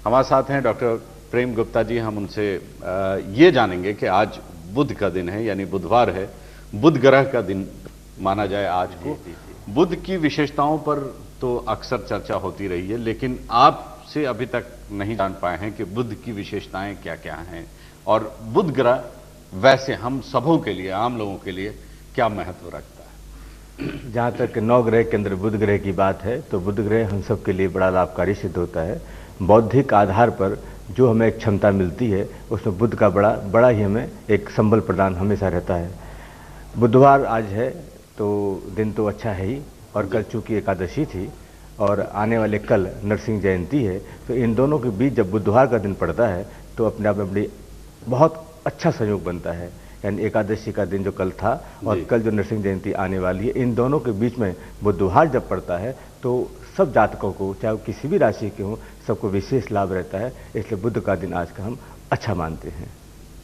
हमारे साथ हैं डॉक्टर प्रेम गुप्ता जी। हम उनसे ये जानेंगे कि आज बुध का दिन है, यानी बुधवार है, बुध ग्रह का दिन माना जाए आज को। बुध की विशेषताओं पर तो अक्सर चर्चा होती रही है, लेकिन आपसे अभी तक नहीं जान पाए हैं कि बुध की विशेषताएं क्या क्या हैं और बुध ग्रह वैसे हम सबों के लिए, आम लोगों के लिए क्या महत्व रखता है। जहाँ तक नवग्रह के अंदर बुध ग्रह की बात है तो बुध ग्रह हम सब के लिए बड़ा लाभकारी सिद्ध होता है। बौद्धिक आधार पर जो हमें एक क्षमता मिलती है उसमें बुध का बड़ा ही हमें एक संबल प्रदान हमेशा रहता है। बुधवार आज है तो दिन तो अच्छा है ही, और कल चूँकि एकादशी थी और आने वाले कल नरसिंह जयंती है, तो इन दोनों के बीच जब बुधवार का दिन पड़ता है तो अपने आप में बड़ी बहुत अच्छा संयोग बनता है। यानी एकादशी का दिन जो कल था और कल जो नरसिंह जयंती आने वाली है, इन दोनों के बीच में बुधवार जब पड़ता है तो सब जातकों को, चाहे वो किसी भी राशि के हों, सबको विशेष लाभ रहता है। इसलिए बुध का दिन आज का हम अच्छा मानते हैं।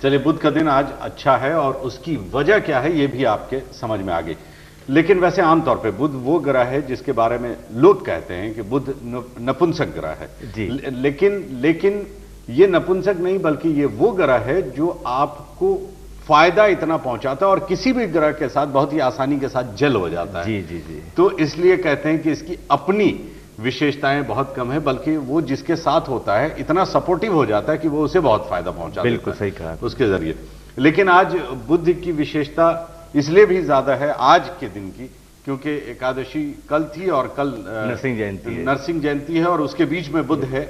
चलिए, बुध का दिन आज अच्छा है और उसकी वजह क्या है ये भी आपके समझ में आ गई। लेकिन वैसे आमतौर पे बुध वो ग्रह है जिसके बारे में लोग कहते हैं कि बुध नपुंसक ग्रह है जी। लेकिन ये नपुंसक नहीं, बल्कि ये वो ग्रह है जो आपको फायदा इतना पहुंचाता है और किसी भी ग्रह के साथ बहुत ही आसानी के साथ जल हो जाता है। जी जी जी। तो इसलिए कहते हैं कि इसकी अपनी विशेषताएं बहुत कम है, बल्कि वो जिसके साथ होता है इतना सपोर्टिव हो जाता है कि वो उसे बहुत फायदा पहुंचा देता है। बिल्कुल सही कहा उसके जरिए। लेकिन आज बुध की विशेषता इसलिए भी ज्यादा है आज के दिन की, क्योंकि एकादशी कल थी और कल नरसिंह जयंती है और उसके बीच में बुध है।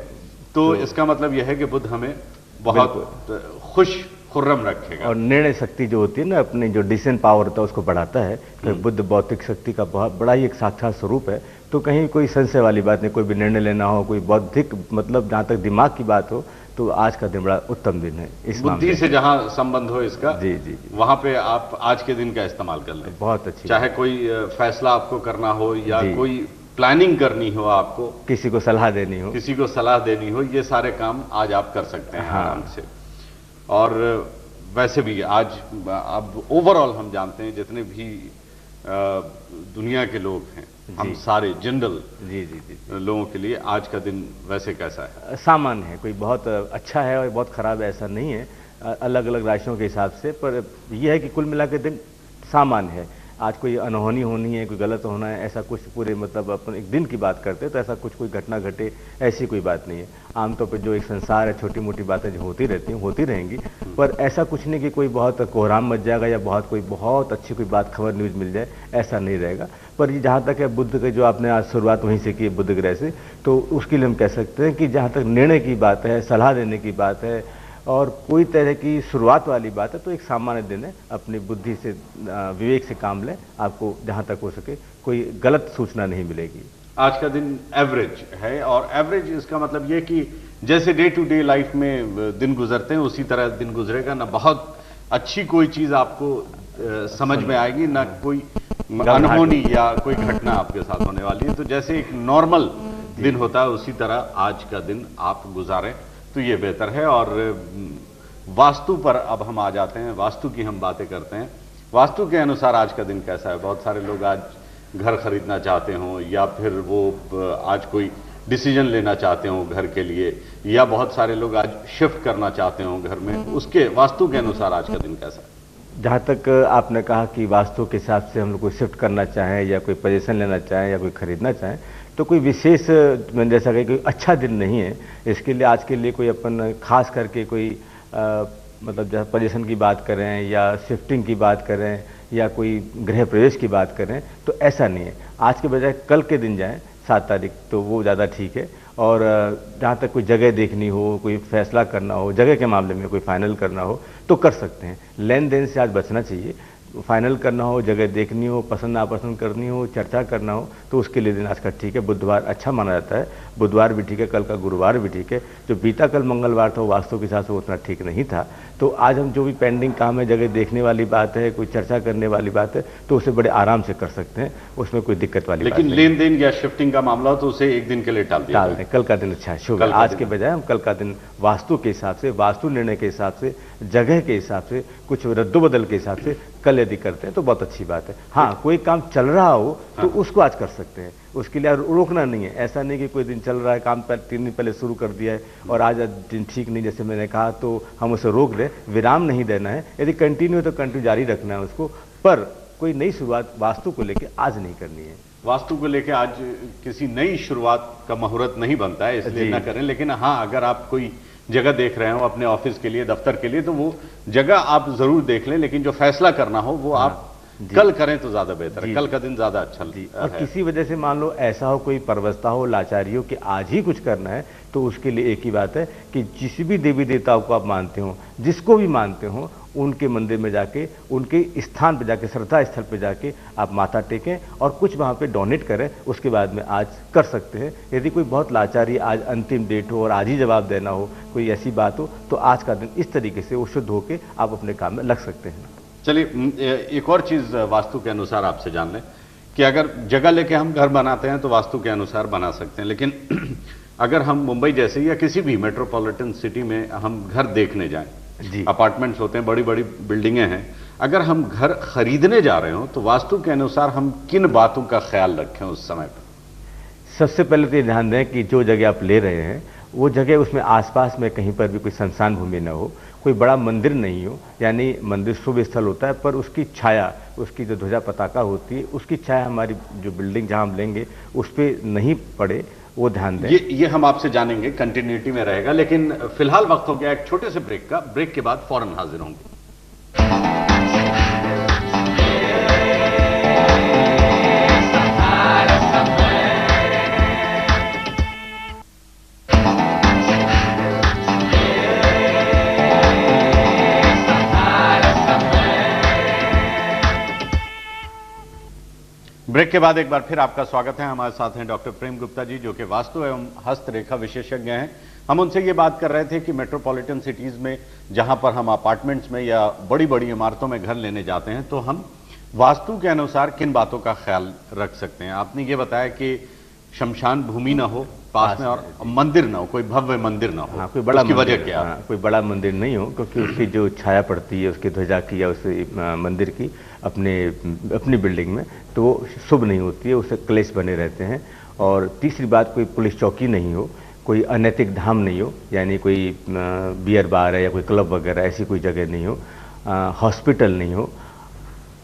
तो इसका मतलब यह है कि बुध हमें बहुत खुश खुर्रम रखेगा। और निर्णय शक्ति जो होती है ना, अपनी जो डिसीजन पावर होता है उसको बढ़ाता है। तो बुद्ध भौतिक शक्ति का बहुत बड़ा ही एक साक्षात स्वरूप है। तो कहीं कोई संशय वाली बात नहीं, कोई भी निर्णय लेना हो, कोई बौद्धिक मतलब जहाँ तक दिमाग की बात हो, तो आज का दिन बड़ा उत्तम दिन है। इस बुद्धि से जहाँ संबंध हो इसका, जी जी, वहां पे आप आज के दिन का इस्तेमाल कर लें। बहुत अच्छी, चाहे कोई फैसला आपको करना हो या कोई प्लानिंग करनी हो, आपको किसी को सलाह देनी हो, ये सारे काम आज आप कर सकते हैं आराम से। और वैसे भी आज अब ओवरऑल हम जानते हैं जितने भी दुनिया के लोग हैं, हम सारे जनरल लोगों के लिए आज का दिन वैसे कैसा है? सामान्य है, कोई बहुत अच्छा है और बहुत खराब है ऐसा नहीं है, अलग अलग राशियों के हिसाब से। पर यह है कि कुल मिला के दिन सामान्य है। आज कोई अनहोनी होनी है, कोई गलत होना है, ऐसा कुछ पूरे मतलब अपन एक दिन की बात करते हैं तो ऐसा कुछ कोई घटना घटे ऐसी कोई बात नहीं है। आमतौर पर जो एक संसार है, छोटी मोटी बातें जो होती रहती हैं होती रहेंगी, पर ऐसा कुछ नहीं कि कोई बहुत कोहराम मच जाएगा या बहुत अच्छी कोई बात खबर न्यूज़ मिल जाए, ऐसा नहीं रहेगा। पर ये जहाँ तक है बुध के, जो आपने आज शुरुआत वहीं से की बुध ग्रह से, तो उसके लिए हम कह सकते हैं कि जहाँ तक निर्णय की बात है, सलाह देने की बात है और कोई तरह की शुरुआत वाली बात है, तो एक सामान्य दिन है। अपनी बुद्धि से, विवेक से काम लें, आपको जहां तक हो सके कोई गलत सूचना नहीं मिलेगी। आज का दिन एवरेज है, और एवरेज इसका मतलब यह कि जैसे डे टू डे लाइफ में दिन गुजरते हैं उसी तरह दिन गुजरेगा। ना बहुत अच्छी कोई चीज आपको समझ में आएगी, ना कोई अनहोनी या कोई घटना आपके साथ होने वाली है। तो जैसे एक नॉर्मल दिन होता है उसी तरह आज का दिन आप गुजारें तो ये बेहतर है। और वास्तु पर अब हम आ जाते हैं, वास्तु की हम बातें करते हैं। वास्तु के अनुसार आज का दिन कैसा है? बहुत सारे लोग आज घर खरीदना चाहते हों या फिर वो आज कोई डिसीजन लेना चाहते हों घर के लिए, या बहुत सारे लोग आज शिफ्ट करना चाहते हों घर में, उसके वास्तु के अनुसार आज का दिन कैसा है? जहाँ तक आपने कहा कि वास्तु के हिसाब से हम लोग कोई शिफ्ट करना चाहें या कोई पोजीशन लेना चाहें या कोई खरीदना चाहें, तो कोई विशेष, मैंने जैसा कहा, कोई अच्छा दिन नहीं है। इसके लिए आज के लिए कोई अपन खास करके कोई मतलब जैसे पोजीशन की बात करें या शिफ्टिंग की बात करें या कोई गृह प्रवेश की बात करें, तो ऐसा नहीं है। आज के बजाय कल के दिन जाएं 7 तारीख, तो वो ज़्यादा ठीक है। और जहाँ तक कोई जगह देखनी हो, कोई फैसला करना हो, जगह के मामले में कोई फाइनल करना हो तो कर सकते हैं। लेन देन से आज बचना चाहिए। फाइनल करना हो, जगह देखनी हो, पसंद नापसंद करनी हो, चर्चा करना हो, तो उसके लिए दिन आज का ठीक है। बुधवार अच्छा माना जाता है, बुधवार भी ठीक है, कल का गुरुवार भी ठीक है। जो बीता कल मंगलवार था वो वास्तु के हिसाब से उतना ठीक नहीं था। तो आज हम जो भी पेंडिंग काम है, जगह देखने वाली बात है, कोई चर्चा करने वाली बात है, तो उसे बड़े आराम से कर सकते हैं, उसमें कोई दिक्कत वाली बात नहीं। लेकिन लेन देन या शिफ्टिंग का मामला हो तो उसे एक दिन के लिए टाल दें। कल का दिन अच्छा है, शुभ है। आज के बजाय हम कल का दिन वास्तु के हिसाब से, वास्तु निर्णय के हिसाब से, जगह के हिसाब से, कुछ रद्दोबदल के हिसाब से कल यदि करते हैं तो बहुत अच्छी बात है। हाँ, कोई काम चल रहा हो तो उसको आज कर सकते हैं, उसके लिए रोकना नहीं है। ऐसा नहीं कि कोई दिन चल रहा है, काम 3 दिन पहले शुरू कर दिया है और आज दिन ठीक नहीं जैसे मैंने कहा तो हम उसे रोक दें। विराम नहीं देना है, यदि कंटिन्यू तो कंटिन्यू जारी रखना है उसको, पर कोई नई शुरुआत वास्तु को लेकर आज नहीं करनी है। वास्तु को लेकर आज किसी नई शुरुआत का मुहूर्त नहीं बनता है, इसलिए ना करें। लेकिन हाँ, अगर आप कोई जगह देख रहे हो अपने ऑफिस के लिए, दफ्तर के लिए, तो वो जगह आप जरूर देख लें, लेकिन जो फैसला करना हो वो आप कल करें तो ज्यादा बेहतर है। कल का दिन ज्यादा अच्छा और किसी वजह से मान लो ऐसा हो, कोई परवस्था हो, लाचारी हो कि आज ही कुछ करना है, तो उसके लिए एक ही बात है कि जिस भी देवी देवताओं को आप मानते हो, जिसको भी मानते हो, उनके मंदिर में जाके, उनके स्थान पर जाके, श्रद्धा स्थल पर जाके आप माथा टेकें और कुछ वहाँ पे डोनेट करें। उसके बाद में आज कर सकते हैं। यदि कोई बहुत लाचारी, आज अंतिम डेट हो और आज ही जवाब देना हो, कोई ऐसी बात हो, तो आज का दिन इस तरीके से वो शुद्ध होकर आप अपने काम में लग सकते हैं। चलिए, एक और चीज वास्तु के अनुसार आपसे जान लें कि अगर जगह लेके हम घर बनाते हैं तो वास्तु के अनुसार बना सकते हैं, लेकिन अगर हम मुंबई जैसे या किसी भी मेट्रोपॉलिटन सिटी में हम घर देखने जाएं, अपार्टमेंट्स होते हैं, बड़ी बड़ी बिल्डिंगें हैं, अगर हम घर खरीदने जा रहे हो तो वास्तु के अनुसार हम किन बातों का ख्याल रखें उस समय पर? सबसे पहले तो ये ध्यान दें कि जो जगह आप ले रहे हैं वो जगह, उसमें आसपास में कहीं पर भी कोई सुनसान भूमि न हो, कोई बड़ा मंदिर नहीं हो। यानी मंदिर शुभ स्थल होता है, पर उसकी छाया, उसकी जो ध्वजा पताका होती है, उसकी छाया हमारी जो बिल्डिंग जहां हम लेंगे उस पर नहीं पड़े, वो ध्यान दें। ये हम आपसे जानेंगे, कंटिन्यूटी में रहेगा। लेकिन फिलहाल वक्त हो गया एक छोटे से ब्रेक का। ब्रेक के बाद फौरन हाजिर होंगे। ब्रेक के बाद एक बार फिर आपका स्वागत है। हमारे साथ हैं डॉक्टर प्रेम गुप्ता जी, जो कि वास्तु एवं हस्तरेखा विशेषज्ञ हैं। हम उनसे ये बात कर रहे थे कि मेट्रोपॉलिटन सिटीज में जहां पर हम अपार्टमेंट्स में या बड़ी बड़ी इमारतों में घर लेने जाते हैं तो हम वास्तु के अनुसार किन बातों का ख्याल रख सकते हैं। आपने ये बताया कि शमशान भूमि ना हो पास में और मंदिर ना हो, कोई भव्य मंदिर ना हो। हाँ, कोई बड़ा मंदिर, वजह क्या? कोई बड़ा मंदिर नहीं हो, क्योंकि उसकी जो छाया पड़ती है उसकी ध्वजा की या उस मंदिर की अपनी बिल्डिंग में, तो वो शुभ नहीं होती है, उससे क्लेश बने रहते हैं। और तीसरी बात, कोई पुलिस चौकी नहीं हो, कोई अनैतिक धाम नहीं हो, यानी कोई बियर बार है या कोई क्लब वगैरह ऐसी कोई जगह नहीं हो, हॉस्पिटल नहीं हो,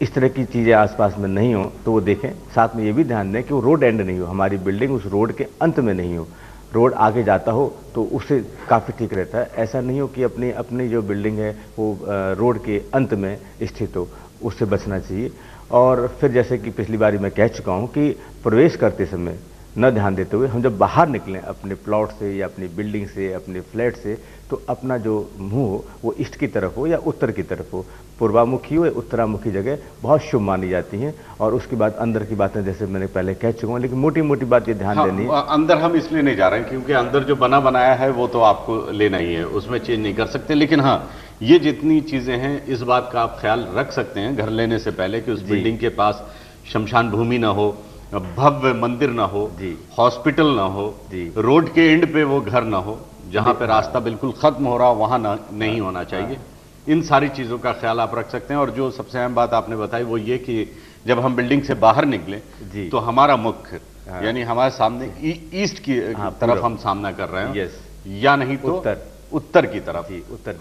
इस तरह की चीज़ें आसपास में नहीं हो तो वो देखें। साथ में ये भी ध्यान दें कि वो रोड एंड नहीं हो, हमारी बिल्डिंग उस रोड के अंत में नहीं हो, रोड आगे जाता हो तो उससे काफ़ी ठीक रहता है। ऐसा नहीं हो कि अपनी जो बिल्डिंग है वो रोड के अंत में स्थित हो, उससे बचना चाहिए। और फिर जैसे कि पिछली बारी मैं कह चुका हूँ कि प्रवेश करते समय न ध्यान देते हुए हम जब बाहर निकलें अपने प्लॉट से या अपनी बिल्डिंग से, अपने फ्लैट से, तो अपना जो मुंह हो वो ईस्ट की तरफ हो या उत्तर की तरफ हो, पूर्वामुखी हो या उत्तरामुखी जगह बहुत शुभ मानी जाती हैं। और उसके बाद अंदर की बातें जैसे मैंने पहले कह चुका हूँ, लेकिन मोटी मोटी बात ये ध्यान देनी है। अंदर हम इसलिए नहीं जा रहे हैं क्योंकि अंदर जो बना बनाया है वो तो आपको लेना ही है, उसमें चेंज नहीं कर सकते। लेकिन हाँ, ये जितनी चीजें हैं इस बात का आप ख्याल रख सकते हैं घर लेने से पहले कि उस बिल्डिंग के पास शमशान भूमि ना हो, भव्य मंदिर ना हो, हॉस्पिटल ना हो, रोड के एंड पे वो घर ना हो, जहां पे रास्ता बिल्कुल खत्म हो रहा हो वहां नहीं होना चाहिए। इन सारी चीजों का ख्याल आप रख सकते हैं। और जो सबसे अहम बात आपने बताई वो ये कि जब हम बिल्डिंग से बाहर निकले तो हमारा मुख यानी हमारे सामने ईस्ट की तरफ हम सामना कर रहे हैं, या नहीं तो उत्तर की तरफ उत्तर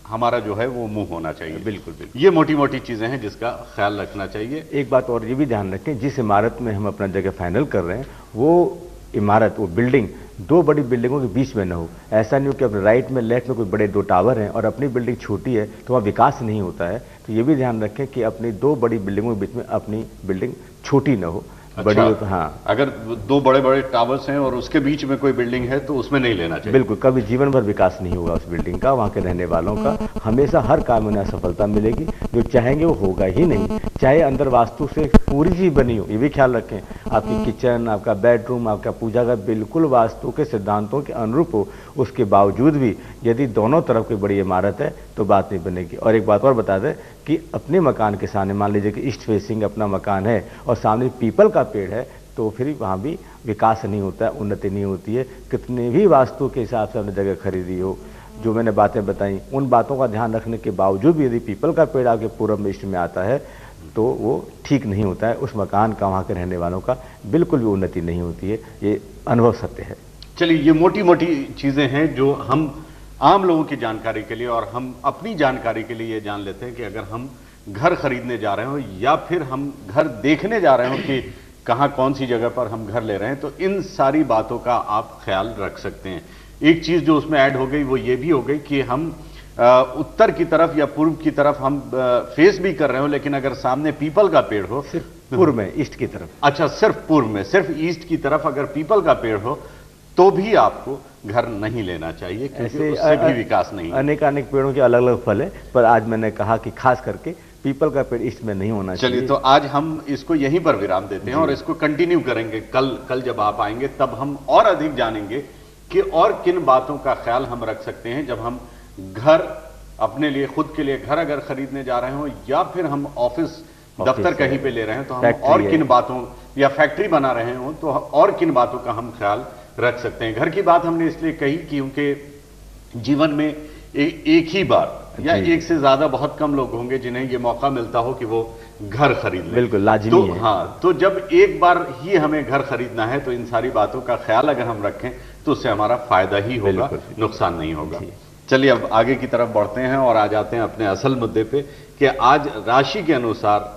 हमारा जो है वो मुंह होना चाहिए। बिल्कुल बिल्कुल, ये मोटी मोटी चीजें हैं जिसका ख्याल रखना चाहिए। एक बात और ये भी ध्यान रखें, जिस इमारत में हम अपना जगह फाइनल कर रहे हैं वो इमारत, वो बिल्डिंग दो बड़ी बिल्डिंगों के बीच में न हो। ऐसा नहीं हो कि अपने राइट में, लेफ्ट में कोई बड़े 2 टावर हैं और अपनी बिल्डिंग छोटी है तो वहाँ विकास नहीं होता है। तो ये भी ध्यान रखें कि अपनी 2 बड़ी बिल्डिंगों के बीच में अपनी बिल्डिंग छोटी न हो, बड़ी हो तो। हाँ, अगर 2 बड़े बड़े टावर्स हैं और उसके बीच में कोई बिल्डिंग है तो उसमें नहीं लेना चाहिए। बिल्कुल, कभी जीवन भर विकास नहीं होगा उस बिल्डिंग का, वहाँ के रहने वालों का। हमेशा हर काम में असफलता मिलेगी, जो चाहेंगे वो होगा ही नहीं। चाहे अंदर वास्तु से पूरी चीज बनी हो, ये भी ख्याल रखें, आपकी किचन, आपका बेडरूम, आपका पूजा घर बिल्कुल वास्तु के सिद्धांतों के अनुरूप हो, उसके बावजूद भी यदि दोनों तरफ कोई बड़ी इमारत है तो बात नहीं बनेगी। और एक बात और बता दें कि अपने मकान के सामने, मान लीजिए कि ईस्ट फेसिंग अपना मकान है और सामने पीपल का पेड़ है, तो फिर वहाँ भी विकास नहीं होता है, उन्नति नहीं होती है। कितने भी वास्तु के हिसाब से आपने जगह खरीदी हो, जो मैंने बातें बताई, उन बातों का ध्यान रखने के बावजूद भी यदि पीपल का पेड़ आपके पूर्व में इष्ट में आता है तो वो ठीक नहीं होता है। उस मकान का, वहाँ के रहने वालों का बिल्कुल भी उन्नति नहीं होती है। ये अनुभव सत्य है। चलिए, ये मोटी मोटी चीजें हैं जो हम आम लोगों की जानकारी के लिए और हम अपनी जानकारी के लिए ये जान लेते हैं कि अगर हम घर खरीदने जा रहे हो या फिर हम घर देखने जा रहे हो कि कहाँ कौन सी जगह पर हम घर ले रहे हैं, तो इन सारी बातों का आप ख्याल रख सकते हैं। एक चीज जो उसमें ऐड हो गई वो ये भी हो गई कि हम उत्तर की तरफ या पूर्व की तरफ हम फेस भी कर रहे हो, लेकिन अगर सामने पीपल का पेड़ हो, सिर्फ पूर्व में, ईस्ट की तरफ। अच्छा, सिर्फ पूर्व में, सिर्फ ईस्ट की तरफ अगर पीपल का पेड़ हो तो भी आपको घर नहीं लेना चाहिए, क्योंकि उससे भी विकास नहीं है। अनेक पेड़ों के अलग अलग फल है, पर आज मैंने कहा कि खास करके पीपल का पेड़ ईस्ट में नहीं होना चाहिए। चलिए, तो आज हम इसको यहीं पर विराम देते हैं और इसको कंटिन्यू करेंगे। कल जब आप आएंगे तब हम और अधिक जानेंगे कि और किन बातों का ख्याल हम रख सकते हैं जब हम घर अपने लिए, खुद के लिए घर अगर खरीदने जा रहे हो या फिर हम ऑफिस दफ्तर कहीं पे ले रहे हैं, तो हम और किन बातों, या फैक्ट्री बना रहे हो तो और किन बातों का हम ख्याल रख सकते हैं। घर की बात हमने इसलिए कही कि उनके जीवन में एक ही बार या एक से ज्यादा बहुत कम लोग होंगे जिन्हें ये मौका मिलता हो कि वो घर खरीद लें। बिल्कुल लाजिमी तो है। हाँ, तो जब एक बार ही हमें घर खरीदना है तो इन सारी बातों का ख्याल अगर हम रखें तो उससे हमारा फायदा ही होगा, नुकसान नहीं होगा। चलिए, अब आगे की तरफ बढ़ते हैं और आ जाते हैं अपने असल मुद्दे पे कि आज राशि के अनुसार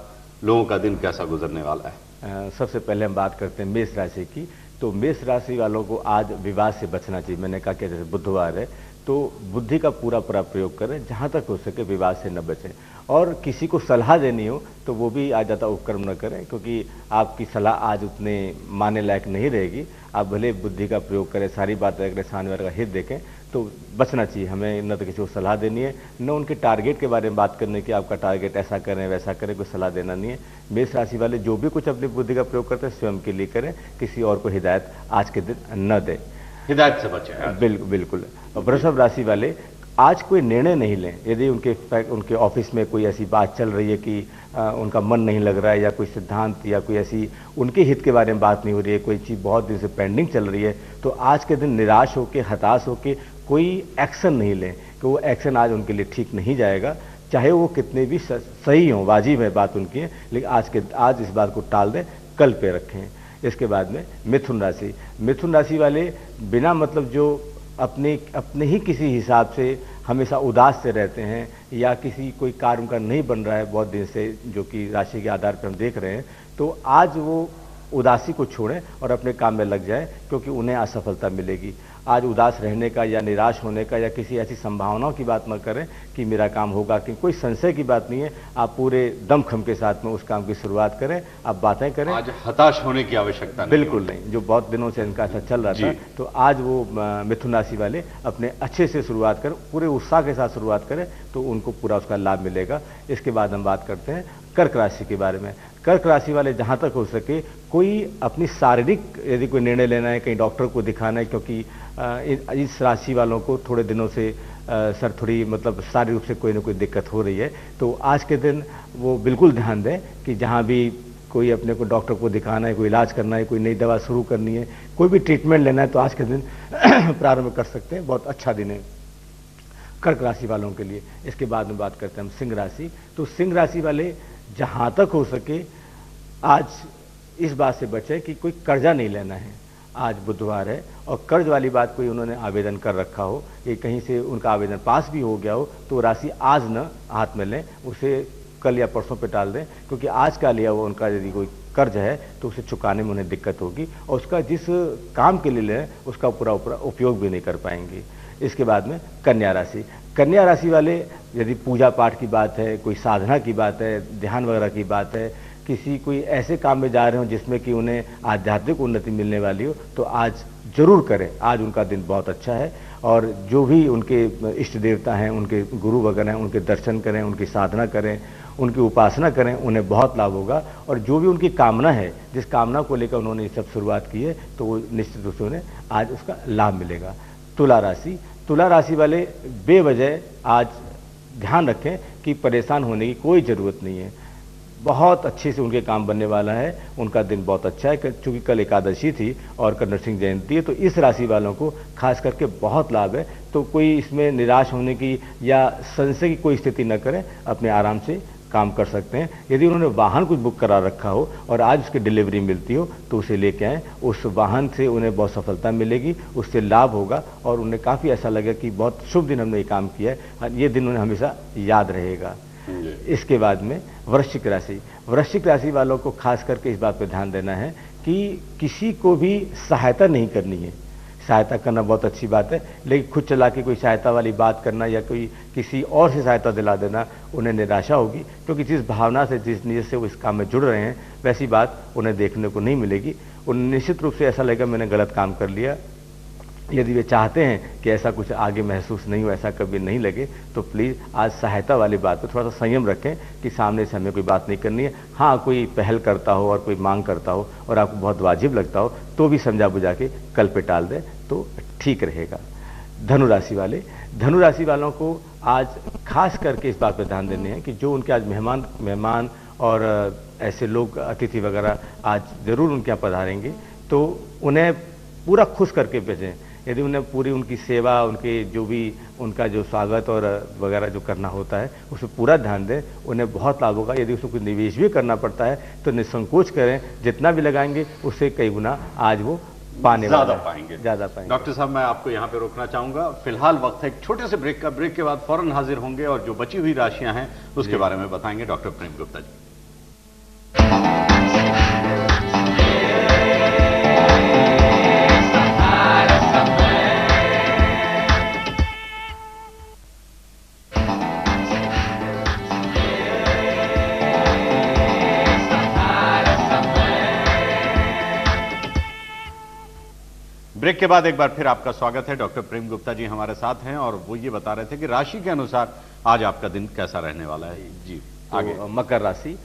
लोगों का दिन कैसा गुजरने वाला है। सबसे पहले हम बात करते हैं मेष राशि की। तो मेष राशि वालों को आज विवाद से बचना चाहिए। मैंने कहा कि जैसे बुधवार है तो बुद्धि का पूरा प्रयोग करें, जहां तक हो सके विवाद से न बचें। और किसी को सलाह देनी हो तो वो भी आज ज़्यादा उपक्रम न करें, क्योंकि आपकी सलाह आज उतने मानने लायक नहीं रहेगी। आप भले बुद्धि का प्रयोग करें, सारी बातें अगर सामने वाले का हित देखें, तो बचना चाहिए हमें। न तो किसी को सलाह देनी है, न उनके टारगेट के बारे में बात करने की, आपका टारगेट ऐसा करें वैसा करें, कोई सलाह देना नहीं है। मेष राशि वाले जो भी कुछ अपनी बुद्धि का प्रयोग करते हैं स्वयं के लिए करें, किसी और को हिदायत आज के दिन न दें। हिदायत से बचें। बिल्कुल। और वृषभ राशि वाले आज कोई निर्णय नहीं लें। यदि उनके ऑफिस में कोई ऐसी बात चल रही है कि उनका मन नहीं लग रहा है, या कोई सिद्धांत या कोई ऐसी उनके हित के बारे में बात नहीं हो रही है, कोई चीज़ बहुत दिन से पेंडिंग चल रही है, तो आज के दिन निराश होकर, हताश होकर कोई एक्शन नहीं लें, कि वो एक्शन आज उनके लिए ठीक नहीं जाएगा। चाहे वो कितने भी सही हों, वाजिब है बात उनकी है, लेकिन आज इस बात को टाल दें, कल पे रखें। इसके बाद में मिथुन राशि। मिथुन राशि वाले बिना मतलब जो अपने ही किसी हिसाब से हमेशा उदास से रहते हैं, या किसी कोई कार्य उनका नहीं बन रहा है बहुत दिन से, जो कि राशि के आधार पर हम देख रहे हैं, तो आज वो उदासी को छोड़ें और अपने काम में लग जाएं, क्योंकि उन्हें असफलता मिलेगी। आज उदास रहने का या निराश होने का या किसी ऐसी संभावनाओं की बात न करें कि मेरा काम होगा, कि कोई संशय की बात नहीं है। आप पूरे दमखम के साथ में उस काम की शुरुआत करें, आप बातें करें। आज हताश होने की आवश्यकता नहीं। बिल्कुल नहीं। जो बहुत दिनों से इनका ऐसा चल रहा था, तो आज वो मिथुन राशि वाले अपने अच्छे से शुरुआत करें, पूरे उत्साह के साथ शुरुआत करें, तो उनको पूरा उसका लाभ मिलेगा। इसके बाद हम बात करते हैं कर्क राशि के बारे में। कर्क राशि वाले जहाँ तक हो सके कोई अपनी शारीरिक यदि कोई निर्णय लेना है, कहीं डॉक्टर को दिखाना है, क्योंकि इस राशि वालों को थोड़े दिनों से सर थोड़ी मतलब शारीरिक रूप से कोई ना कोई दिक्कत हो रही है, तो आज के दिन वो बिल्कुल ध्यान दें कि जहाँ भी कोई अपने को डॉक्टर को दिखाना है, कोई इलाज करना है, कोई नई दवा शुरू करनी है, कोई भी ट्रीटमेंट लेना है, तो आज के दिन प्रारंभ कर सकते हैं। बहुत अच्छा दिन है कर्क राशि वालों के लिए। इसके बाद में बात करते हैं हम सिंह राशि। तो सिंह राशि वाले जहाँ तक हो सके आज इस बात से बचे कि कोई कर्जा नहीं लेना है। आज बुधवार है और कर्ज वाली बात कोई उन्होंने आवेदन कर रखा हो, कि कहीं से उनका आवेदन पास भी हो गया हो, तो राशि आज न हाथ में लें, उसे कल या परसों पे टाल दें, क्योंकि आज का लिया हुआ उनका यदि कोई कर्ज है तो उसे चुकाने में उन्हें दिक्कत होगी, और उसका जिस काम के लिए लें उसका पूरा उपयोग भी नहीं कर पाएंगे। इसके बाद में कन्या राशि। कन्या राशि वाले यदि पूजा पाठ की बात है, कोई साधना की बात है, ध्यान वगैरह की बात है, किसी कोई ऐसे काम में जा रहे हो जिसमें कि उन्हें आध्यात्मिक उन्नति मिलने वाली हो, तो आज जरूर करें। आज उनका दिन बहुत अच्छा है, और जो भी उनके इष्ट देवता हैं, उनके गुरु वगैरह हैं, उनके दर्शन करें, उनकी साधना करें, उनकी उपासना करें, उन्हें बहुत लाभ होगा। और जो भी उनकी कामना है, जिस कामना को लेकर उन्होंने ये सब शुरुआत की है, तो वो निश्चित रूप से उन्हें आज उसका लाभ मिलेगा। तुला राशि। तुला राशि वाले बेवजह आज ध्यान रखें कि परेशान होने की कोई ज़रूरत नहीं है। बहुत अच्छे से उनके काम बनने वाला है। उनका दिन बहुत अच्छा है क्योंकि कल एकादशी थी और कल नरसिंह जयंती है, तो इस राशि वालों को खास करके बहुत लाभ है। तो कोई इसमें निराश होने की या संशय की कोई स्थिति न करें, अपने आराम से काम कर सकते हैं। यदि उन्होंने वाहन कुछ बुक करा रखा हो और आज उसकी डिलीवरी मिलती हो तो उसे लेके आएँ, उस वाहन से उन्हें बहुत सफलता मिलेगी, उससे लाभ होगा और उन्हें काफ़ी ऐसा लगेगा कि बहुत शुभ दिन हमने ये काम किया है, ये दिन उन्हें हमेशा याद रहेगा। इसके बाद में वृश्चिक राशि, वृश्चिक राशि वालों को खास करके इस बात पर ध्यान देना है कि किसी को भी सहायता नहीं करनी है। सहायता करना बहुत अच्छी बात है, लेकिन खुद चला के कोई सहायता वाली बात करना या कोई किसी और से सहायता दिला देना उन्हें निराशा होगी, क्योंकि जिस भावना से, जिस नीयत से वो इस काम में जुड़ रहे हैं वैसी बात उन्हें देखने को नहीं मिलेगी। उन्हें निश्चित रूप से ऐसा लगेगा मैंने गलत काम कर लिया। यदि वे चाहते हैं कि ऐसा कुछ आगे महसूस नहीं हो, ऐसा कभी नहीं लगे, तो प्लीज़ आज सहायता वाली बात पर थोड़ा सा संयम रखें कि सामने से हमें कोई बात नहीं करनी है। हाँ, कोई पहल करता हो और कोई मांग करता हो और आपको बहुत वाजिब लगता हो तो भी समझा बुझा के कल पे टाल दें तो ठीक रहेगा। धनु राशि वाले, धनु राशि वालों को आज खास करके इस बात पर ध्यान देने हैं कि जो उनके आज मेहमान और ऐसे लोग अतिथि वगैरह आज ज़रूर उनके यहाँ पधारेंगे, तो उन्हें पूरा खुश करके भेजें। यदि उन्हें पूरी उनकी सेवा, उनके जो भी उनका जो स्वागत और वगैरह जो करना होता है उस पर पूरा ध्यान दें, उन्हें बहुत लाभ होगा। यदि उसमें कुछ निवेश भी करना पड़ता है तो निसंकोच करें, जितना भी लगाएंगे उससे कई गुना आज वो ज़्यादा पाएंगे। डॉक्टर साहब, मैं आपको यहाँ पे रोकना चाहूंगा। फिलहाल वक्त है एक छोटे से ब्रेक का। ब्रेक के बाद फौरन हाजिर होंगे और जो बची हुई राशियां हैं उसके बारे में बताएंगे डॉक्टर प्रेम गुप्ता जी। ब्रेक के बाद एक बार फिर आपका स्वागत है। डॉक्टर प्रेम गुप्ता जी हमारे साथ हैं और वो ये बता रहे थे कि राशि के अनुसार आज आपका दिन कैसा रहने वाला है। जी आगे। मकर राशि,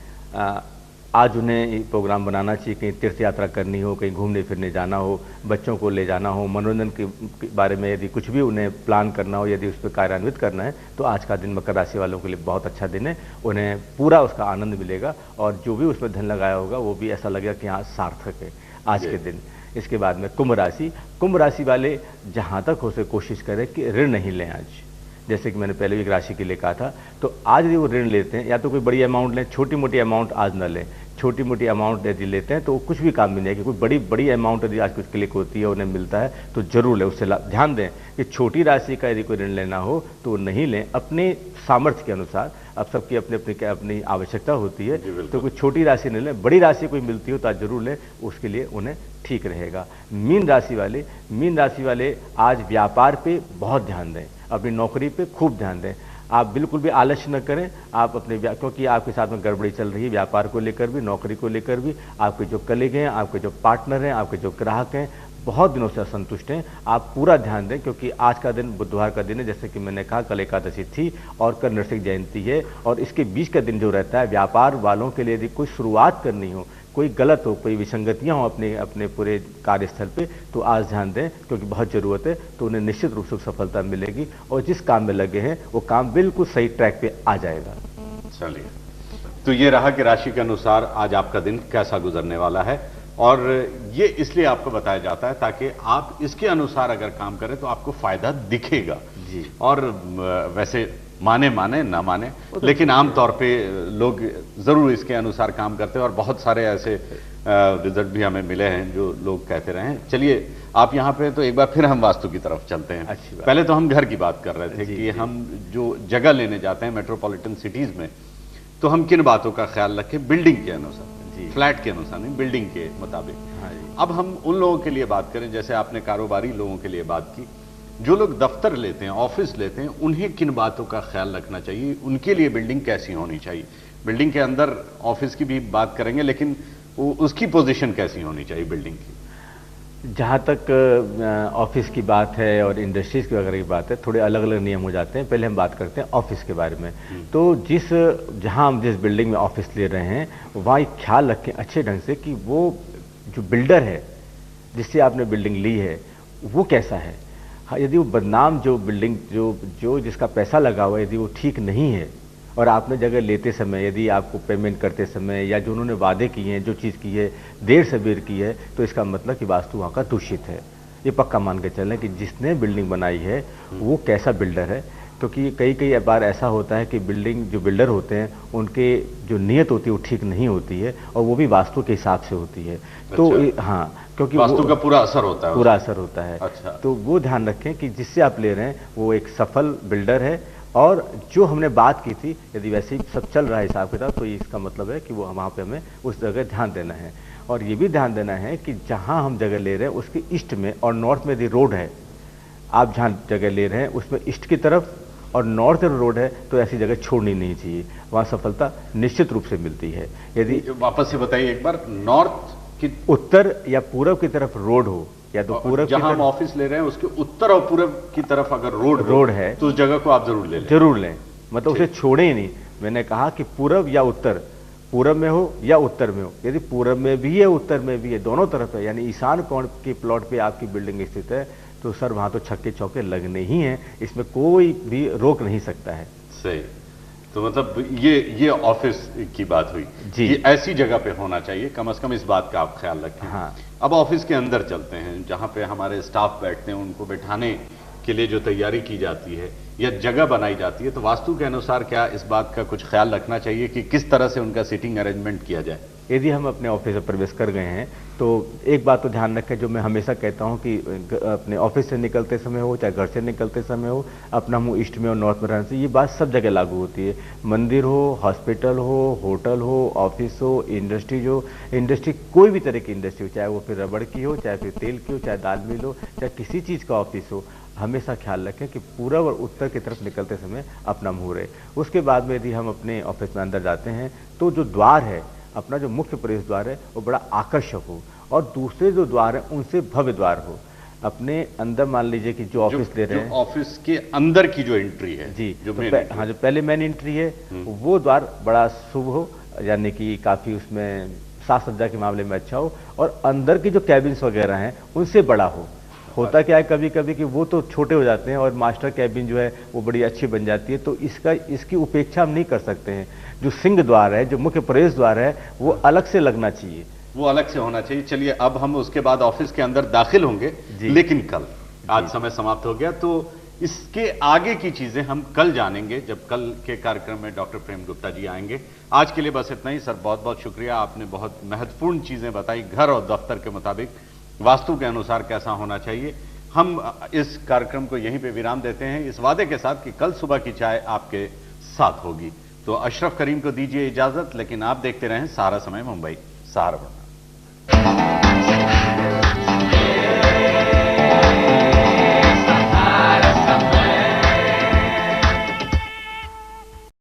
आज उन्हें प्रोग्राम बनाना चाहिए, कहीं तीर्थ यात्रा करनी हो, कहीं घूमने फिरने जाना हो, बच्चों को ले जाना हो, मनोरंजन के बारे में यदि कुछ भी उन्हें प्लान करना हो, यदि उस पर कार्यान्वित करना है तो आज का दिन मकर राशि वालों के लिए बहुत अच्छा दिन है। उन्हें पूरा उसका आनंद मिलेगा और जो भी उसमें धन लगाया होगा वो भी ऐसा लगेगा कि हाँ सार्थक है आज के दिन। इसके बाद में कुंभ राशि, कुंभ राशि वाले जहाँ तक हो सके कोशिश करें कि ऋण नहीं लें आज। जैसे कि मैंने पहले भी एक राशि के लिए कहा था, तो आज यदि वो ऋण लेते हैं या तो कोई बड़ी अमाउंट लें, छोटी मोटी अमाउंट आज न लें। छोटी मोटी अमाउंट यदि लेते हैं तो कुछ भी काम भी नहीं है। कि कोई बड़ी अमाउंट यदि आज कुछ क्लिक होती है, उन्हें मिलता है तो जरूर लें। उससे ध्यान दें कि छोटी राशि का यदि कोई ऋण लेना हो तो नहीं लें, अपने सामर्थ्य के अनुसार। अब सबकी अपनी आवश्यकता होती है, तो कोई छोटी राशि नहीं लें। बड़ी राशि कोई मिलती हो तो आज जरूर लें, उसके लिए उन्हें ठीक रहेगा। मीन राशि वाले आज व्यापार पे बहुत ध्यान दें, अपनी नौकरी पे खूब ध्यान दें। आप बिल्कुल भी आलस्य न करें, आप अपने क्योंकि आपके साथ में गड़बड़ी चल रही है व्यापार को लेकर भी, नौकरी को लेकर भी। आपके जो कलीग हैं, आपके जो पार्टनर हैं, आपके जो ग्राहक हैं, बहुत दिनों से असंतुष्ट हैं। आप पूरा ध्यान दें क्योंकि आज का दिन बुधवार का दिन है, जैसे कि मैंने कहा कल एकादशी थी और कल नरसिंह जयंती है, और इसके बीच का दिन जो रहता है व्यापार वालों के लिए यदि कोई शुरुआत करनी हो, कोई गलत हो, कोई विसंगतियां हो अपने पूरे कार्यस्थल पे, तो आज ध्यान दें क्योंकि बहुत ज़रूरत है। तो उन्हें निश्चित रूप से सफलता मिलेगी और जिस काम में लगे हैं वो काम बिल्कुल सही ट्रैक पे आ जाएगा। चलिए, तो ये रहा कि राशि के अनुसार आज आपका दिन कैसा गुजरने वाला है, और ये इसलिए आपको बताया जाता है ताकि आप इसके अनुसार अगर काम करें तो आपको फायदा दिखेगा जी। और वैसे माने ना माने, लेकिन आमतौर पे लोग जरूर इसके अनुसार काम करते हैं और बहुत सारे ऐसे रिजल्ट भी हमें मिले हैं जो लोग कहते रहे हैं। चलिए, आप यहाँ पे तो एक बार फिर हम वास्तु की तरफ चलते हैं। पहले तो हम घर की बात कर रहे थे कि हम जो जगह लेने जाते हैं मेट्रोपॉलिटन सिटीज में, तो हम किन बातों का ख्याल रखें? बिल्डिंग के अनुसार, फ्लैट के अनुसार नहीं, बिल्डिंग के मुताबिक। अब हम उन लोगों के लिए बात करें, जैसे आपने कारोबारी लोगों के लिए बात की, जो लोग दफ्तर लेते हैं, ऑफिस लेते हैं, उन्हें किन बातों का ख्याल रखना चाहिए? उनके लिए बिल्डिंग कैसी होनी चाहिए? बिल्डिंग के अंदर ऑफिस की भी बात करेंगे, लेकिन उसकी पोजीशन कैसी होनी चाहिए बिल्डिंग की? जहाँ तक ऑफिस की बात है और इंडस्ट्रीज की वगैरह की बात है, थोड़े अलग अलग नियम हो जाते हैं। पहले हम बात करते हैं ऑफिस के बारे में। तो जहाँ हम जिस बिल्डिंग में ऑफिस ले रहे हैं वहाँ एक ख्याल रखें अच्छे ढंग से कि वो जो बिल्डर है जिससे आपने बिल्डिंग ली है वो कैसा है। यदि वो बदनाम जो बिल्डिंग जो जिसका पैसा लगा हुआ है, यदि वो ठीक नहीं है और आपने जगह लेते समय यदि आपको पेमेंट करते समय या जो उन्होंने वादे किए हैं, जो चीज़ की है देर से बेर की है, तो इसका मतलब कि वास्तु वहाँ का दूषित है। ये पक्का मान के चलें कि जिसने बिल्डिंग बनाई है वो कैसा बिल्डर है, क्योंकि कई बार ऐसा होता है कि बिल्डिंग जो बिल्डर होते हैं उनके जो नीयत होती है वो ठीक नहीं होती है, और वो भी वास्तु के हिसाब से होती है। तो हाँ, क्योंकि वास्तु का पूरा असर होता है, पूरा असर होता है। अच्छा। तो वो ध्यान रखें कि जिससे आप ले रहे हैं वो एक सफल बिल्डर है, और जो हमने बात की थी यदि वैसे ही सब चल रहा है हिसाब किताब, तो इसका मतलब है कि वो वहाँ पे हमें उस जगह ध्यान देना है। और ये भी ध्यान देना है कि जहाँ हम जगह ले रहे हैं उसके ईस्ट में और नॉर्थ में यदि रोड है, आप जहाँ जगह ले रहे हैं उसमें ईस्ट की तरफ और नॉर्थ रोड है, तो ऐसी जगह छोड़नी नहीं चाहिए, वहाँ सफलता निश्चित रूप से मिलती है। यदि वापस से बताइए एक बार, नॉर्थ की उत्तर या पूरब की तरफ रोड हो, या तो पूरब जहां हम ऑफिस ले रहे हैं उसके उत्तर और पूरब की तरफ अगर रोड है तो उस जगह को आप जरूर लें, मतलब उसे छोड़े ही नहीं। मैंने कहा कि पूरब या उत्तर, पूरब में हो या उत्तर में हो, यदि पूरब में भी है उत्तर में भी है, दोनों तरफ है, यानी ईशान कोण के प्लॉट पे आपकी बिल्डिंग स्थित है, तो सर वहां तो छक्के चौके लगने ही हैं, इसमें कोई भी रोक नहीं सकता है। सही। तो मतलब ये ऑफिस की बात हुई जी, कि ऐसी जगह पे होना चाहिए, कम से कम इस बात का आप ख्याल रखें। हाँ। अब ऑफिस के अंदर चलते हैं, जहां पे हमारे स्टाफ बैठते हैं, उनको बैठाने के लिए जो तैयारी की जाती है या जगह बनाई जाती है, तो वास्तु के अनुसार क्या इस बात का कुछ ख्याल रखना चाहिए कि किस तरह से उनका सीटिंग अरेंजमेंट किया जाए? यदि हम अपने ऑफिस में प्रवेश कर गए हैं तो एक बात तो ध्यान रखें, जो मैं हमेशा कहता हूं कि अपने ऑफिस से निकलते समय हो चाहे घर से निकलते समय हो, अपना मुंह ईस्ट में और नॉर्थ में रहना चाहिए। ये बात सब जगह लागू होती है, मंदिर हो, हॉस्पिटल हो, होटल हो, ऑफिस हो, इंडस्ट्री कोई भी तरह की इंडस्ट्री हो, चाहे वो फिर रबड़ की हो, चाहे फिर तेल की हो, चाहे दाल मिल हो, चाहे किसी चीज़ का ऑफिस हो, हमेशा ख्याल रखें कि पूरब और उत्तर की तरफ निकलते समय अपना मुंह रहे। उसके बाद में यदि हम अपने ऑफिस में अंदर जाते हैं तो जो द्वार है, अपना जो मुख्य प्रवेश द्वार है वो बड़ा आकर्षक हो, और दूसरे जो द्वार है उनसे भव्य द्वार हो। अपने अंदर मान लीजिए कि जो ऑफिस ले रहे हैं, ऑफिस के अंदर की जो एंट्री है जी, जो जो पहले मेन एंट्री है वो द्वार बड़ा शुभ हो, यानी कि काफी उसमें साज सज्जा के मामले में अच्छा हो, और अंदर की जो कैबिन्स वगैरह हैं उनसे बड़ा हो। होता क्या है कभी कभी कि वो तो छोटे हो जाते हैं और मास्टर कैबिन जो है वो बड़ी अच्छी बन जाती है, तो इसकी उपेक्षा हम नहीं कर सकते हैं। जो सिंह द्वार है, जो मुख्य प्रवेश द्वार है, वो अलग से लगना चाहिए, वो अलग से होना चाहिए। चलिए, अब हम उसके बाद ऑफिस के अंदर दाखिल होंगे, लेकिन कल, आज समय समाप्त हो गया, तो इसके आगे की चीजें हम कल जानेंगे जब कल के कार्यक्रम में डॉक्टर प्रेम गुप्ता जी आएंगे। आज के लिए बस इतना ही। सर, बहुत बहुत शुक्रिया, आपने बहुत महत्वपूर्ण चीजें बताई, घर और दफ्तर के मुताबिक वास्तु के अनुसार कैसा होना चाहिए। हम इस कार्यक्रम को यहीं पे विराम देते हैं, इस वादे के साथ कि कल सुबह की चाय आपके साथ होगी। तो अशरफ करीम को दीजिए इजाजत, लेकिन आप देखते रहें सहारा समय मुंबई, सहारा बढ़ना।